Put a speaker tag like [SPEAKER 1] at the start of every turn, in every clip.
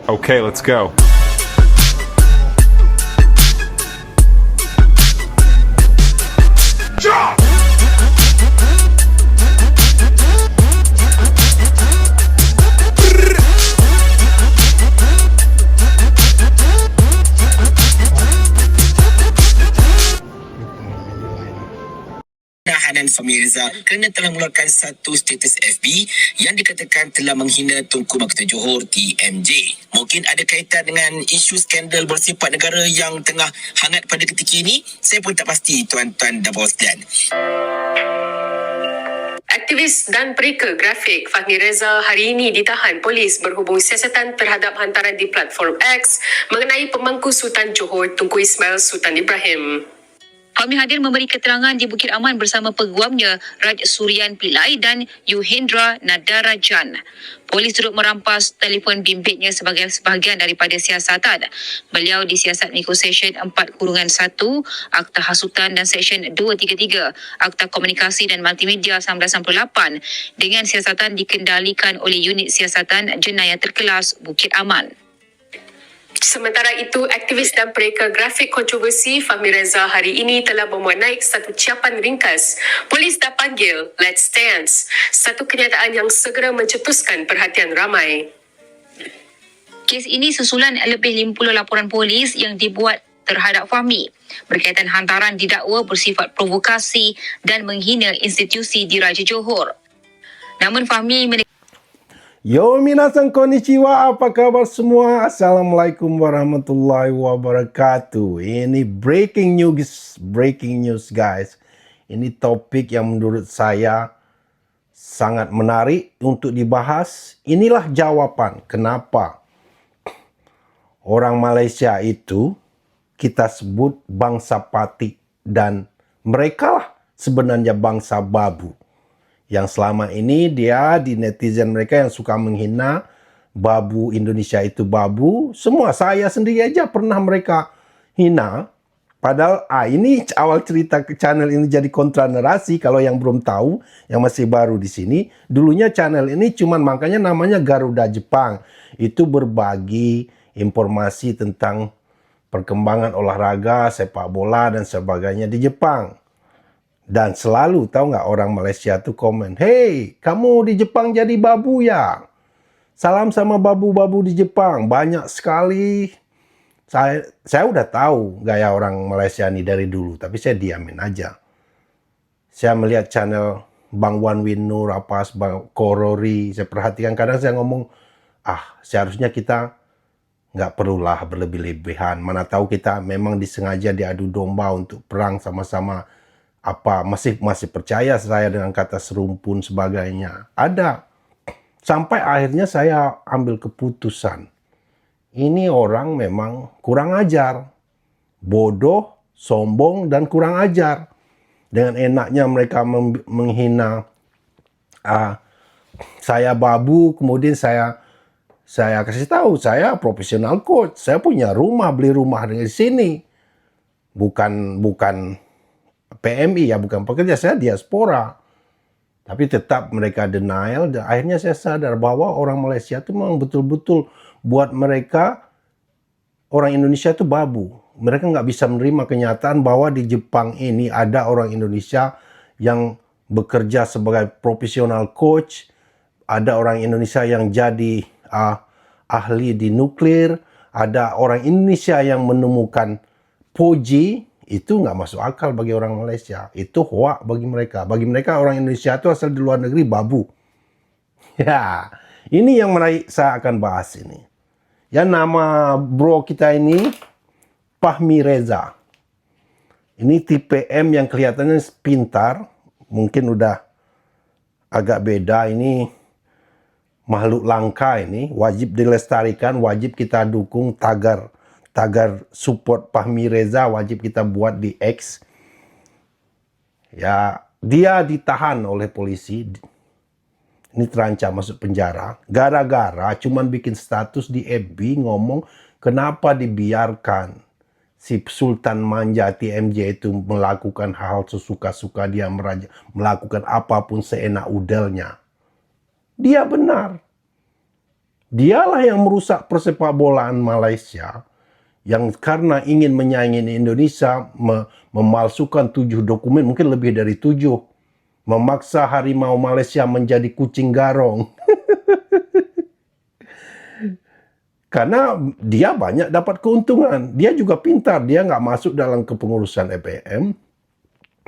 [SPEAKER 1] Okay, let's go.
[SPEAKER 2] Hanan Fahmi Reza kerana telah mengeluarkan satu status FB yang dikatakan telah menghina Tunku Mahkota Johor TMJ. Mungkin ada kaitan dengan isu skandal bersifat negara yang tengah hangat pada ketika ini? Saya pun tak pasti, tuan-tuan dan bos dan.
[SPEAKER 3] Aktivis dan pereka grafik Fahmi Reza hari ini ditahan polis berhubung siasatan terhadap hantaran di platform X mengenai pemangku Sultan Johor Tunku Ismail Sultan Ibrahim. Fahmi hadir memberi keterangan di Bukit Aman bersama peguamnya Raj Suryan Pillai dan Yuhendra Nadarajan. Polis turut merampas telefon bimbitnya sebagai sebahagian daripada siasatan. Beliau disiasat mengikut Seksyen 4-1 Akta Hasutan dan Seksyen 233 Akta Komunikasi dan Multimedia 1998 dengan siasatan dikendalikan oleh Unit Siasatan Jenayah Terkelas Bukit Aman. Sementara itu, aktivis dan pereka grafik kontroversi Fahmi Reza hari ini telah memuat naik satu ciapan ringkas. Polis dah panggil Let's Dance, satu kenyataan yang segera mencetuskan perhatian ramai. Kes ini susulan lebih 50 laporan polis yang dibuat terhadap Fahmi berkaitan hantaran didakwa bersifat provokasi dan menghina institusi Diraja Johor. Namun Fahmi
[SPEAKER 4] Yo minasan konnichiwa, apa kabar semua? Assalamualaikum warahmatullahi wabarakatuh. Ini breaking news guys. Ini topik yang menurut saya sangat menarik untuk dibahas. Inilah jawaban kenapa orang Malaysia itu kita sebut bangsa Patik dan mereka lah sebenarnya bangsa babu. Yang selama ini dia di netizen mereka yang suka menghina babu Indonesia itu babu. Semua saya sendiri aja pernah mereka hina. Padahal ini awal cerita ke channel ini jadi kontra narasi. Kalau yang belum tahu, yang masih baru di sini. Dulunya channel ini cuman makanya namanya Garuda Jepang. Itu berbagi informasi tentang perkembangan olahraga, sepak bola dan sebagainya di Jepang. Dan selalu tahu nggak orang Malaysia tuh komen, "Hey, kamu di Jepang jadi babu ya? Salam sama babu-babu di Jepang." Banyak sekali. Saya udah tahu gaya orang Malaysia ini dari dulu, tapi saya diamin aja. Saya melihat channel Bang Wan Win Nur, Bang Korori, saya perhatikan kadang saya ngomong, seharusnya kita nggak perlulah berlebih-lebihan. Mana tahu kita memang disengaja diadu domba untuk perang sama-sama. Masih percaya saya dengan kata serumpun sebagainya. Ada. Sampai akhirnya saya ambil keputusan. Ini orang memang kurang ajar. Bodoh, sombong, dan kurang ajar. Dengan enaknya mereka menghina saya babu, kemudian saya kasih tahu, saya profesional coach. Saya punya rumah, beli rumah di sini. Bukan PMI ya, bukan pekerja, saya diaspora. Tapi tetap mereka denial dan akhirnya saya sadar bahwa orang Malaysia itu memang betul-betul buat mereka orang Indonesia itu babu. Mereka nggak bisa menerima kenyataan bahwa di Jepang ini ada orang Indonesia yang bekerja sebagai profesional coach, ada orang Indonesia yang jadi ahli di nuklir, ada orang Indonesia yang menemukan Poji. Itu nggak masuk akal bagi orang Malaysia. Itu hoak bagi mereka. Bagi mereka orang Indonesia itu asal di luar negeri babu. Ya, ini yang saya akan bahas ini. Ya, nama bro kita ini Fahmi Reza. Ini tipe M yang kelihatannya pintar. Mungkin udah agak beda. Ini makhluk langka ini. Wajib dilestarikan, wajib kita dukung tagar support Fahmi Reza wajib kita buat di X. Ya, dia ditahan oleh polisi. Ini terancam masuk penjara. Gara-gara cuman bikin status di FB ngomong kenapa dibiarkan si Sultan Manja TMJ itu melakukan hal sesuka-suka dia, melakukan apapun seenak udelnya. Dia benar. Dialah yang merusak persepak bolaan Malaysia, yang karena ingin menyaingi Indonesia memalsukan 7 dokumen, mungkin lebih dari 7, memaksa harimau Malaysia menjadi kucing garong. Karena dia banyak dapat keuntungan. Dia juga pintar, dia nggak masuk dalam kepengurusan EPM.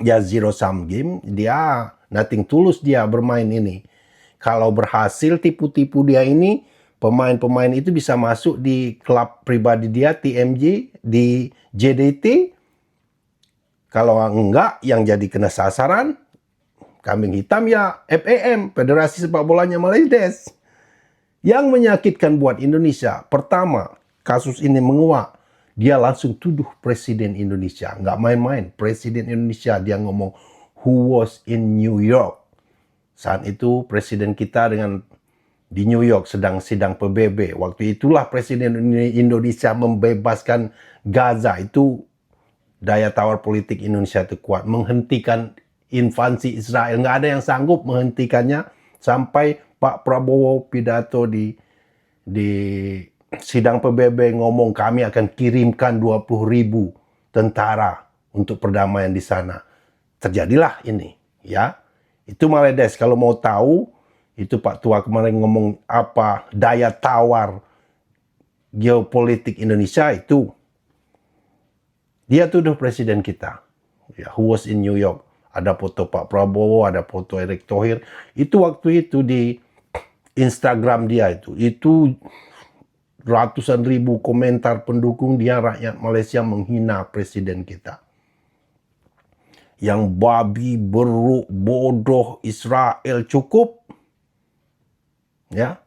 [SPEAKER 4] Dia zero sum game, dia nothing tulus dia bermain ini. Kalau berhasil tipu-tipu dia ini, pemain-pemain itu bisa masuk di klub pribadi dia, TMJ, di JDT. Kalau enggak, yang jadi kena sasaran, kambing hitam ya FAM, Federasi Sepak Bolanya Malaysia. Yang menyakitkan buat Indonesia, pertama, kasus ini menguak, dia langsung tuduh Presiden Indonesia. Nggak main-main, Presiden Indonesia dia ngomong, who was in New York. Saat itu Presiden kita di New York sedang sidang PBB. Waktu itulah Presiden Indonesia membebaskan Gaza. Itu daya tawar politik Indonesia itu kuat. Menghentikan invasi Israel. Nggak ada yang sanggup menghentikannya sampai Pak Prabowo pidato di sidang PBB ngomong kami akan kirimkan 20.000 tentara untuk perdamaian di sana. Terjadilah ini, ya. Itu Maledes. Kalau mau tahu, itu Pak Tua kemarin ngomong apa daya tawar geopolitik Indonesia itu. Dia tuduh presiden kita. Ya, who was in New York. Ada foto Pak Prabowo, ada foto Erick Thohir. Itu waktu itu di Instagram dia itu ratusan ribu komentar pendukung dia, rakyat Malaysia menghina presiden kita. Yang babi, beruk, bodoh, Israel cukup. Ya.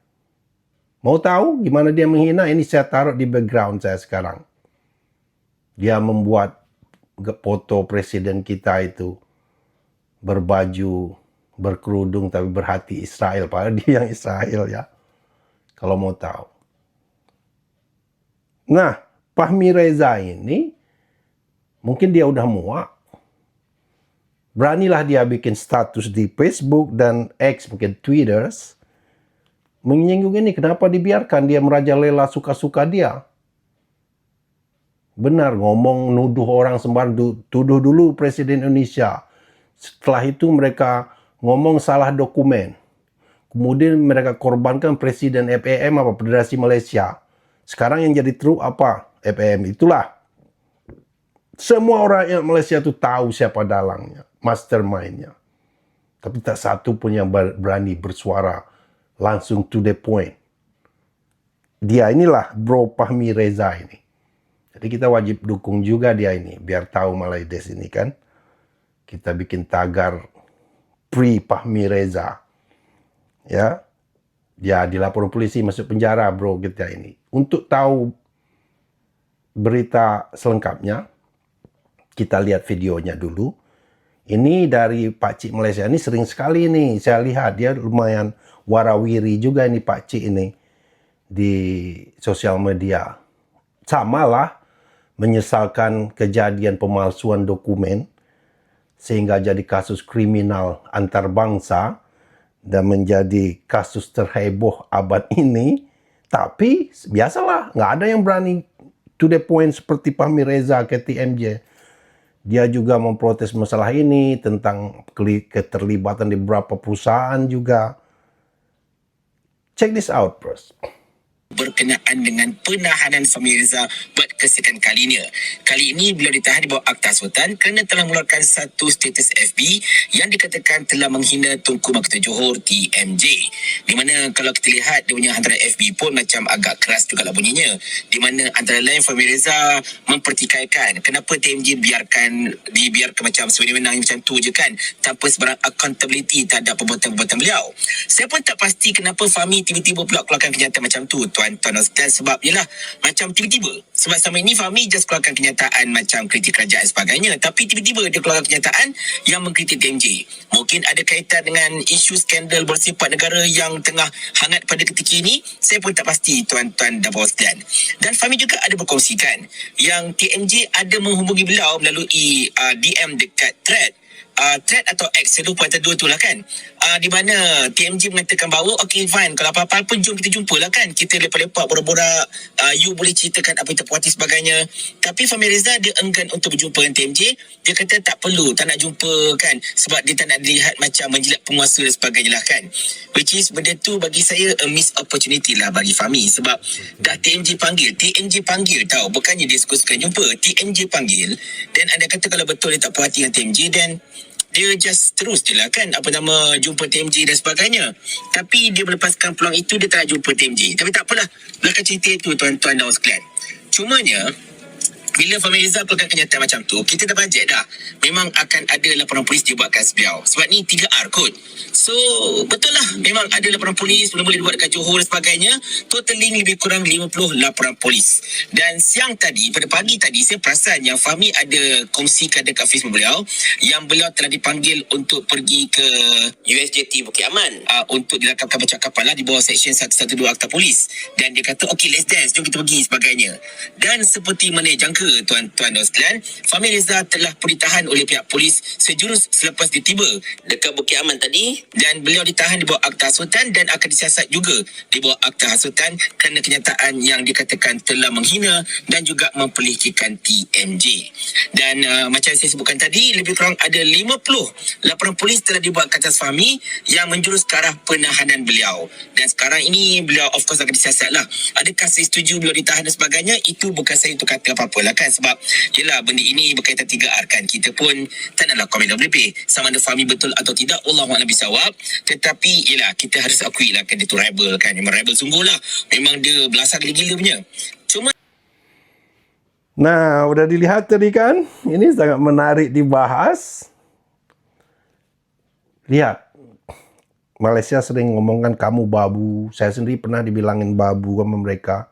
[SPEAKER 4] Mau tahu gimana dia menghina? Ini saya taruh di background saya sekarang. Dia membuat foto presiden kita itu berbaju, berkerudung tapi berhati Israel. Padahal dia yang Israel ya. Kalau mau tahu. Nah, Fahmi Reza ini mungkin dia udah muak. Beranilah dia bikin status di Facebook dan X, mungkin Twitter, menyinggung ini. Kenapa dibiarkan dia merajalela suka-suka dia? Benar, ngomong nuduh orang sembarang, tuduh dulu Presiden Indonesia. Setelah itu mereka ngomong salah dokumen. Kemudian mereka korbankan Presiden FAM apa Federasi Malaysia. Sekarang yang jadi true apa? FAM itulah. Semua orang yang Malaysia itu tahu siapa dalangnya, mastermind-nya. Tapi tak satu pun yang berani bersuara langsung to the point. Dia inilah bro Fahmi Reza ini. Jadi kita wajib dukung juga dia ini, biar tahu Malaysia ini kan. Kita bikin tagar Free Fahmi Reza. Ya. Dia dilapor polisi masuk penjara bro kita ini. Untuk tahu berita selengkapnya, kita lihat videonya dulu. Ini dari Pak Cik Malaysia ini sering sekali nih saya lihat dia lumayan warawiri juga ini Pak Cik ini di sosial media. Samalah menyesalkan kejadian pemalsuan dokumen sehingga jadi kasus kriminal antar bangsa dan menjadi kasus terheboh abad ini. Tapi biasalah, nggak ada yang berani to the point seperti Fahmi Reza ke TMJ. Dia juga memprotes masalah ini tentang keterlibatan di beberapa perusahaan juga. Check this out first.
[SPEAKER 2] Berkenaan dengan penahanan Fahmi Reza buat kesekian kalinya. Kali ini beliau ditahan di bawah Akta Sultan kerana telah mengeluarkan satu status FB yang dikatakan telah menghina Tunku Mahkota Johor TMJ. Di mana kalau kita lihat dia punya hantaran FB pun macam agak keras juga lah bunyinya. Di mana antara lain Fahmi Reza mempertikaikan kenapa TMJ dibiarkan macam sewenang-wenang macam tu je kan, tanpa sebarang accountability terhadap perbuatan-perbuatan beliau. Saya pun tak pasti kenapa Fahmi tiba-tiba pula keluarkan kenyataan macam tu. Tuan-tuan dan sebab ialah macam tiba-tiba. Sebab selama ini Fahmi just keluarkan kenyataan macam kritik kerajaan dan sebagainya. Tapi tiba-tiba dia keluarkan kenyataan yang mengkritik TMJ. Mungkin ada kaitan dengan isu skandal bersifat negara yang tengah hangat pada ketika ini. Saya pun tak pasti tuan-tuan dan bawah sekalian. Dan Fahmi juga ada berkongsikan yang TMJ ada menghubungi beliau melalui DM dekat thread thread atau X 1.2 tu lah kan, di mana TMJ mengatakan bahawa okay fine, kalau apa-apa pun jom kita jumpa lah kan, kita lepak-lepak borak-borak, you boleh ceritakan apa yang terpuas hati sebagainya. Tapi Fahmi Reza dia enggan untuk berjumpa dengan TMJ. Dia kata tak perlu, tak nak jumpa kan, sebab dia tak nak dilihat macam menjilat penguasa dan sebagainya lah kan, which is benda tu bagi saya a miss opportunity lah bagi Fahmi. Sebab dah TMJ panggil tau, bukannya dia suka-suka jumpa, TMJ panggil, dan anda kata kalau betul dia tak puas hati dengan TMJ, dan dia just terus je lah kan, apa nama, jumpa TMJ dan sebagainya. Tapi dia melepaskan peluang itu, dia tak nak jumpa TMJ. Tapi tak apalah, belakang cerita itu tuan-tuan dan sekalian. Cumanya bila Fahmi Reza keluarkan kenyataan macam tu, kita dah bajet dah, memang akan ada laporan polis dibuat kat beliau. Sebab ni 3R kot. So betul lah, memang ada laporan polis, boleh dibuat dekat Johor dan sebagainya. Totaling lebih kurang 50 laporan polis. Dan siang tadi, pada pagi tadi, saya perasan yang Fahmi ada kongsikan dekat Facebook beliau yang beliau telah dipanggil untuk pergi ke USJT Bukit Aman, untuk dilakukan percakapan lah di bawah Seksyen 112 Akta Polis. Dan dia kata okay, let's dance, jom kita pergi sebagainya. Dan seperti mana jangka tuan-tuan dan sekalian, Fahmi Reza telah pun ditahan oleh pihak polis sejurus selepas dia tiba dekat Bukit Aman tadi, dan beliau ditahan di bawah akta hasutan dan akan disiasat juga di bawah akta hasutan kerana kenyataan yang dikatakan telah menghina dan juga mempelihkikan TMJ. Dan macam saya sebutkan tadi, lebih kurang ada 50 laporan polis telah dibuat ke atas Fahmi yang menjurus ke arah penahanan beliau. Dan sekarang ini beliau of course akan disiasat lah. Adakah saya setuju beliau ditahan dan sebagainya, itu bukan saya untuk kata apa-apa lah kan, sebab yelah benda ini berkaitan 3R kan, kita pun tak naklah komen lebih sama ada Fahmi betul atau tidak, Allahu'alam bisawab. Tetapi yelah, kita harus akui lah kan, dia tu rebel kan, memang rebel sungguh lah, memang dia belasah gila-gila punya. Cuma
[SPEAKER 4] Nah, udah dilihat tadi kan? Ini sangat menarik dibahas. Lihat, Malaysia sering ngomongkan kamu babu. Saya sendiri pernah dibilangin babu sama mereka.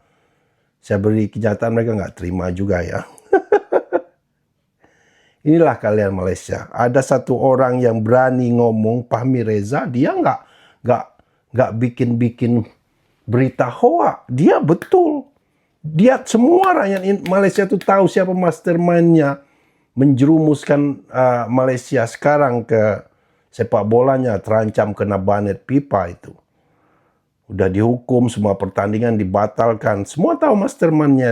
[SPEAKER 4] Saya beri kenyataan, mereka nggak terima juga ya. Inilah kalian Malaysia. Ada satu orang yang berani ngomong, Fahmi Reza, dia nggak bikin berita hoak. Dia betul. Dia semua rakyat Malaysia itu tahu siapa mastermind-nya menjerumuskan Malaysia sekarang ke sepak bolanya terancam kena banet pipa itu. Udah dihukum, semua pertandingan dibatalkan. Semua tahu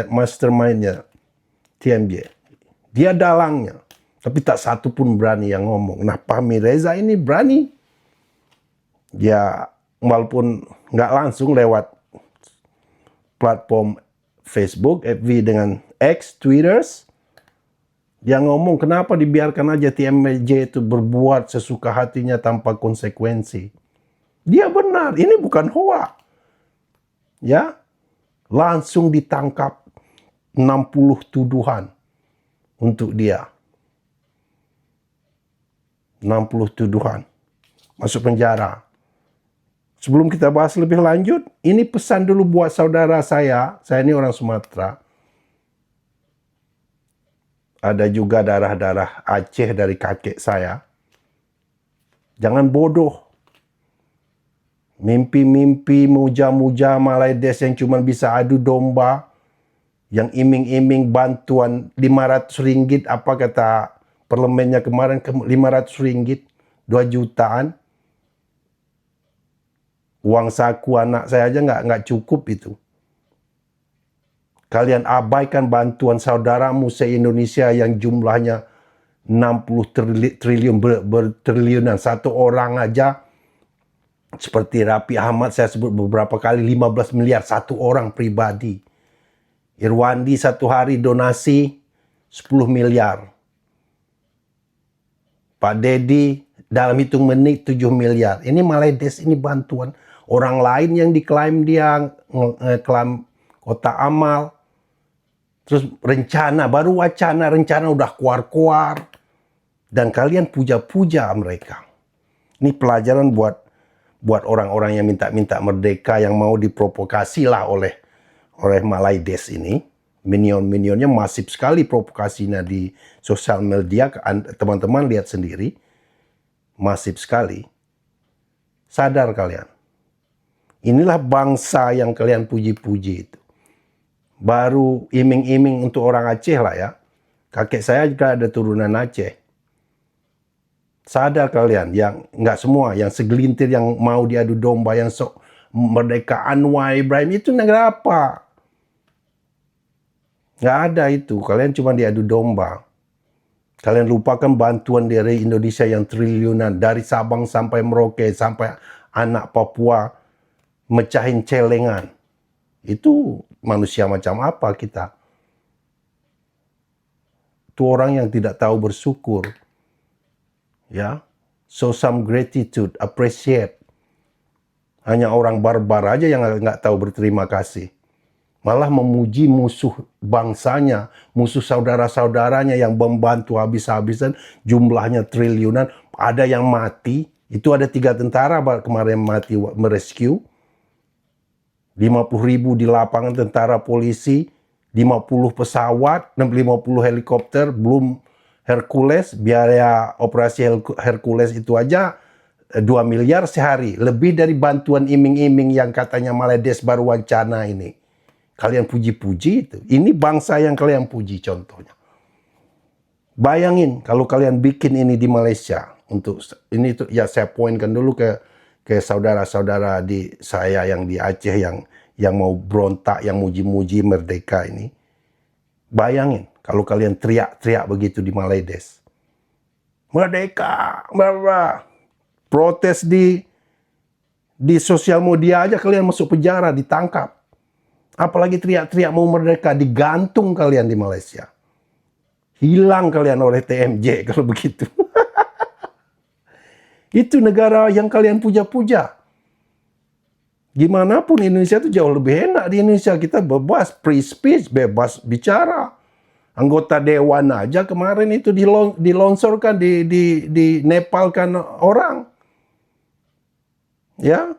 [SPEAKER 4] mastermind-nya TMJ. Dia dalangnya. Tapi tak satu pun berani yang ngomong. Nah, Fahmi Reza ini berani. Dia walaupun nggak langsung lewat platform Facebook, FB dengan X, Twitters, dia ngomong kenapa dibiarkan aja TMJ itu berbuat sesuka hatinya tanpa konsekuensi. Dia benar, ini bukan hoak. Ya, langsung ditangkap 60 tuduhan untuk dia. 60 tuduhan. Masuk penjara. Sebelum kita bahas lebih lanjut, ini pesan dulu buat saudara saya. Saya ini orang Sumatera. Ada juga darah-darah Aceh dari kakek saya. Jangan bodoh. Mimpi-mimpi, muja-muja Malaides yang cuma bisa adu domba, yang iming-iming bantuan RM500, apa kata parlemennya kemarin, RM500, 2 jutaan. Uang saku anak saya aja nggak cukup itu. Kalian abaikan bantuan saudaramu se-Indonesia yang jumlahnya 60 triliun, bertriliunan. Satu orang aja, seperti Rapi Ahmad saya sebut beberapa kali, 15 miliar satu orang pribadi. Irwandi satu hari donasi 10 miliar. Pak Dedi dalam hitung menit 7 miliar. Ini Malaides, ini bantuan. Orang lain yang diklaim dia, klaim kotak amal. Terus rencana, baru wacana, rencana udah keluar-keluar. Dan kalian puja-puja mereka. Ini pelajaran buat orang-orang yang minta-minta merdeka, yang mau diprovokasi lah oleh Malaides ini. Minion-minionnya masif sekali provokasinya di sosial media. Teman-teman lihat sendiri. Masif sekali. Sadar kalian. Inilah bangsa yang kalian puji-puji itu. Baru iming-iming untuk orang Aceh lah ya. Kakek saya juga ada turunan Aceh. Sadar kalian, yang nggak semua, yang segelintir yang mau diadu domba, yang sok merdeka Anwar Ibrahim, itu negara apa? Nggak ada itu, kalian cuma diadu domba. Kalian lupakan bantuan dari Indonesia yang triliunan, dari Sabang sampai Merauke, sampai anak Papua, mecahin celengan. Itu manusia macam apa kita? Itu orang yang tidak tahu bersyukur. Ya, show some gratitude, appreciate. Hanya orang barbar aja yang nggak tahu berterima kasih. Malah memuji musuh bangsanya, musuh saudara-saudaranya yang membantu habis-habisan, jumlahnya triliunan. Ada yang mati, itu ada 3 tentara kemarin mati merescue. 50.000 di lapangan tentara polisi, 50 pesawat, 50 helikopter, belum Hercules, biaya operasi Hercules itu aja 2 miliar sehari. Lebih dari bantuan iming-iming yang katanya Maledes baru wacana ini. Kalian puji-puji itu. Ini bangsa yang kalian puji contohnya. Bayangin kalau kalian bikin ini di Malaysia. Untuk ini tuh ya saya poinkan dulu ke saudara-saudara di saya yang di Aceh yang mau berontak, yang muji-muji merdeka ini. Bayangin kalau kalian teriak-teriak begitu di Maledes. Merdeka, bla. Protes di sosial media aja kalian masuk penjara, ditangkap. Apalagi teriak-teriak mau merdeka, digantung kalian di Malaysia. Hilang kalian oleh TMJ kalau begitu. Itu negara yang kalian puja-puja. Gimana pun Indonesia itu jauh lebih enak. Di Indonesia kita bebas, free speech, bebas bicara. Anggota dewan aja kemarin itu dilonsorkan, dinepalkan orang. Ya.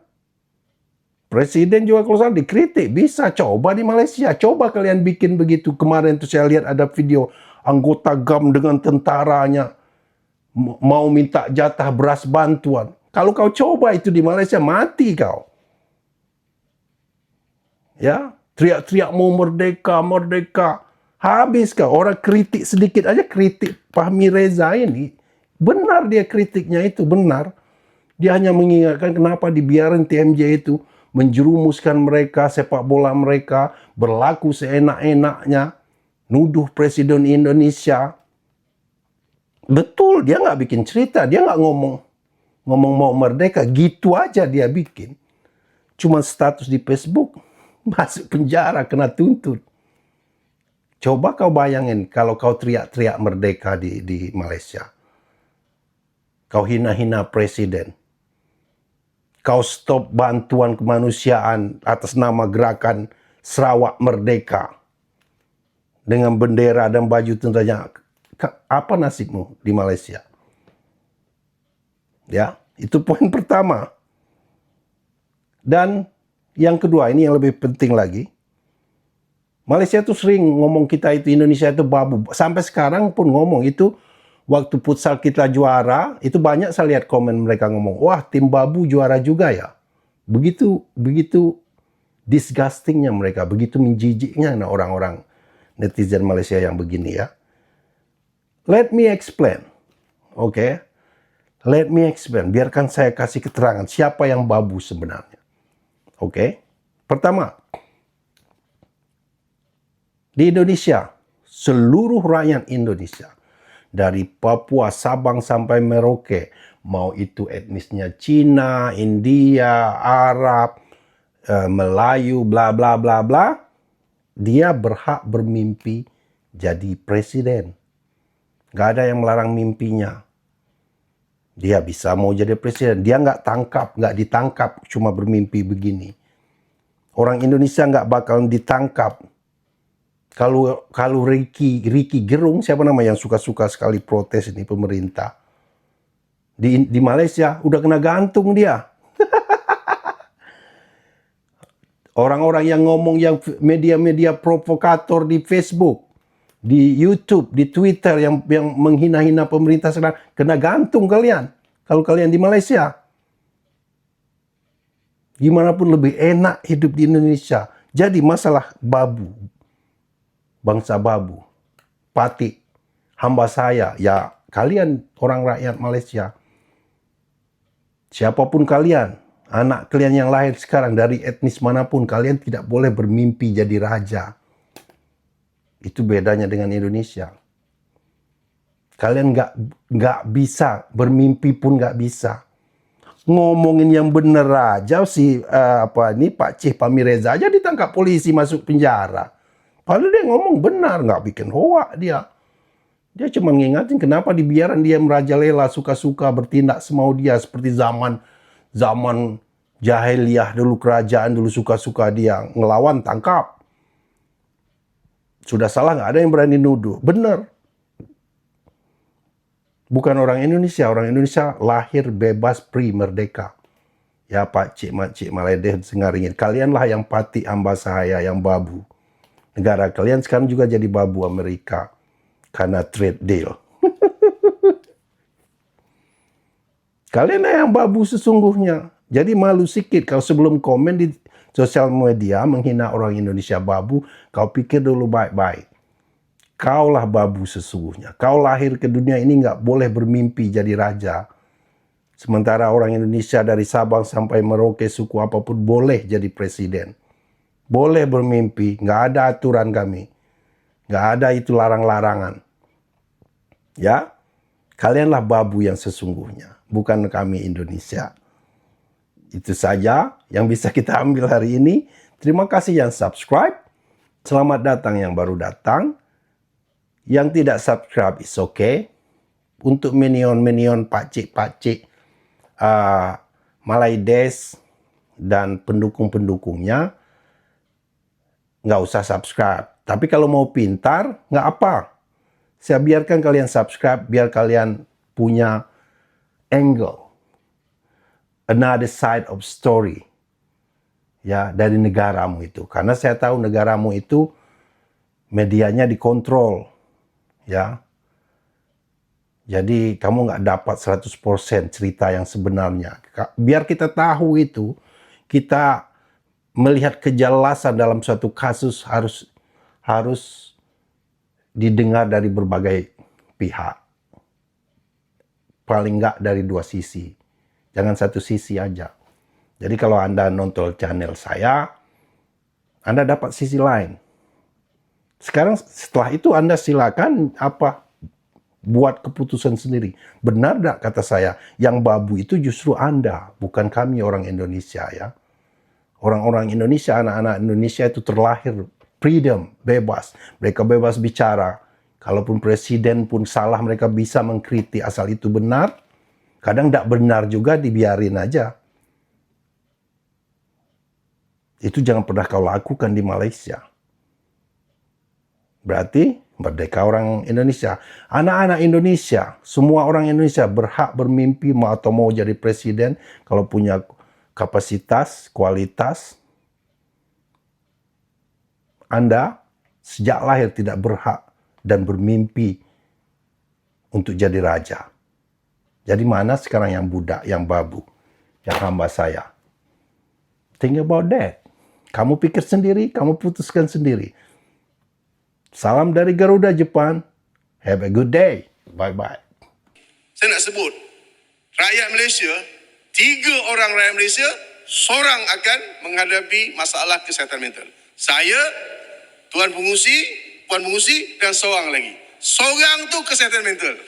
[SPEAKER 4] Presiden juga kalau salah dikritik. Bisa coba di Malaysia. Coba kalian bikin begitu. Kemarin itu saya lihat ada video anggota GAM dengan tentaranya mau minta jatah beras bantuan. Kalau kau coba itu di Malaysia, mati kau. Ya, teriak-teriak mau merdeka, merdeka. Habis kau. Orang kritik sedikit aja, kritik Fahmi Reza ini. Benar dia kritiknya itu, benar. Dia hanya mengingatkan kenapa dibiarin TMJ itu menjerumuskan mereka, sepak bola mereka, berlaku seenak-enaknya, nuduh Presiden Indonesia. Betul, dia nggak bikin cerita, dia nggak ngomong mau merdeka, gitu aja dia bikin. Cuma status di Facebook, masuk penjara, kena tuntut. Coba kau bayangin kalau kau teriak-teriak merdeka di Malaysia. Kau hina-hina presiden. Kau stop bantuan kemanusiaan atas nama gerakan Sarawak Merdeka. Dengan bendera dan baju tentaranya. Apa nasibmu di Malaysia? Ya, itu poin pertama. Dan yang kedua, ini yang lebih penting lagi. Malaysia tuh sering ngomong kita itu Indonesia itu babu. Sampai sekarang pun ngomong itu waktu futsal kita juara, itu banyak saya lihat komen mereka ngomong, wah tim babu juara juga ya. Begitu disgustingnya mereka, begitu menjijiknya orang-orang netizen Malaysia yang begini ya. Let me explain. Oke. Let me explain. Biarkan saya kasih keterangan siapa yang babu sebenarnya. Oke. Pertama, di Indonesia, seluruh rakyat Indonesia, dari Papua, Sabang sampai Merauke, mau itu etnisnya Cina, India, Arab, Melayu, bla bla bla bla, dia berhak bermimpi jadi presiden. Gak ada yang melarang mimpinya. Dia bisa mau jadi presiden. Dia nggak ditangkap cuma bermimpi begini. Orang Indonesia nggak bakal ditangkap. Kalau Ricky Gerung, siapa nama yang suka-suka sekali protes ini pemerintah. Di Malaysia udah kena gantung dia. Orang-orang yang ngomong yang media-media provokator di Facebook, di YouTube, di Twitter yang menghina-hina pemerintah sekarang, kena gantung kalian. Kalau kalian di Malaysia. Gimana pun lebih enak hidup di Indonesia. Jadi masalah babu. Bangsa babu, Pati, hamba saya, ya kalian orang rakyat Malaysia, siapapun kalian, anak kalian yang lahir sekarang dari etnis manapun, kalian tidak boleh bermimpi jadi raja. Itu bedanya dengan Indonesia. Kalian nggak bisa, bermimpi pun nggak bisa. Ngomongin yang bener aja si Pak Cih Pamireza aja ditangkap polisi masuk penjara. Padahal dia ngomong benar, nggak bikin hoak dia. Dia cuma ngingatin kenapa dibiarin dia merajalela suka-suka bertindak semau dia seperti zaman jahiliyah dulu, kerajaan dulu suka-suka dia ngelawan tangkap. Sudah salah nggak ada yang berani nuduh. Benar. Bukan orang Indonesia lahir bebas pri merdeka. Ya Pak Cik Makcik Maledeh Sengaringin, kalianlah yang pati amba sahaya yang babu. Negara kalian sekarang juga jadi babu Amerika karena trade deal. Kalian yang babu sesungguhnya. Jadi malu sikit kalau sebelum komen di sosial media menghina orang Indonesia babu, kau pikir dulu baik-baik. Kaulah babu sesungguhnya. Kau lahir ke dunia ini nggak boleh bermimpi jadi raja. Sementara orang Indonesia dari Sabang sampai Merauke, suku apapun boleh jadi presiden. Boleh bermimpi, nggak ada aturan kami. Nggak ada itu larang-larangan. Ya, kalianlah babu yang sesungguhnya, bukan kami Indonesia. Itu saja yang bisa kita ambil hari ini. Terima kasih yang subscribe. Selamat datang yang baru datang. Yang tidak subscribe is okay. Untuk minion-minion pakcik-pakcik Malaides dan pendukung-pendukungnya, nggak usah subscribe. Tapi kalau mau pintar, nggak apa. Saya biarkan kalian subscribe, biar kalian punya angle. Another side of story. Ya, dari negaramu itu. Karena saya tahu negaramu itu medianya dikontrol. Ya, jadi kamu nggak dapat 100% cerita yang sebenarnya. Biar kita tahu itu, kita melihat kejelasan dalam suatu kasus harus didengar dari berbagai pihak. Paling nggak dari dua sisi. Jangan satu sisi aja. Jadi kalau Anda nonton channel saya, Anda dapat sisi lain. Sekarang setelah itu Anda silakan buat keputusan sendiri. Benar tak kata saya, yang babu itu justru Anda, bukan kami orang Indonesia ya. Orang-orang Indonesia, anak-anak Indonesia itu terlahir freedom, bebas. Mereka bebas bicara. Kalaupun presiden pun salah, mereka bisa mengkritik asal itu benar. Kadang tidak benar juga, dibiarin aja. Itu jangan pernah kau lakukan di Malaysia. Berarti merdeka orang Indonesia. Anak-anak Indonesia, semua orang Indonesia berhak bermimpi atau mau jadi presiden kalau punya kapasitas, kualitas. Anda sejak lahir tidak berhak dan bermimpi untuk jadi raja. Jadi mana sekarang yang budak, yang babu, yang hamba saya? Think about that. Kamu pikir sendiri, kamu putuskan sendiri. Salam dari Garuda Jepang. Have a good day. Bye-bye.
[SPEAKER 1] Saya nak sebut, rakyat Malaysia, 3 orang rakyat Malaysia, seorang akan menghadapi masalah kesihatan mental. Saya, Tuan Pengusi, Puan Pengusi dan seorang lagi. Seorang tu kesihatan mental.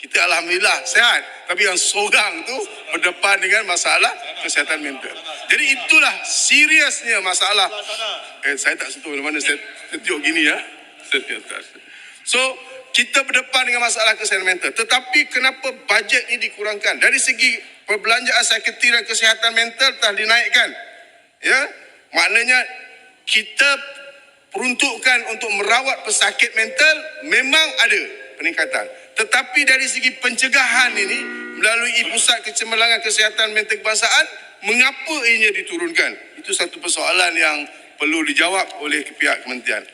[SPEAKER 1] Kita alhamdulillah sehat, tapi yang seorang tu berdepan dengan masalah kesihatan mental. Jadi itulah seriusnya masalah. Saya tak sentuh mana, saya tunjuk gini ya. So, kita berdepan dengan masalah kesihatan mental. Tetapi kenapa bajet ini dikurangkan? Dari segi perbelanjaan sekretariat kesihatan mental telah dinaikkan. Ya, maknanya kita peruntukan untuk merawat pesakit mental memang ada peningkatan. Tetapi dari segi pencegahan ini melalui Pusat Kecemerlangan Kesihatan Mental Kebangsaan, mengapa ianya diturunkan? Itu satu persoalan yang perlu dijawab oleh pihak kementerian.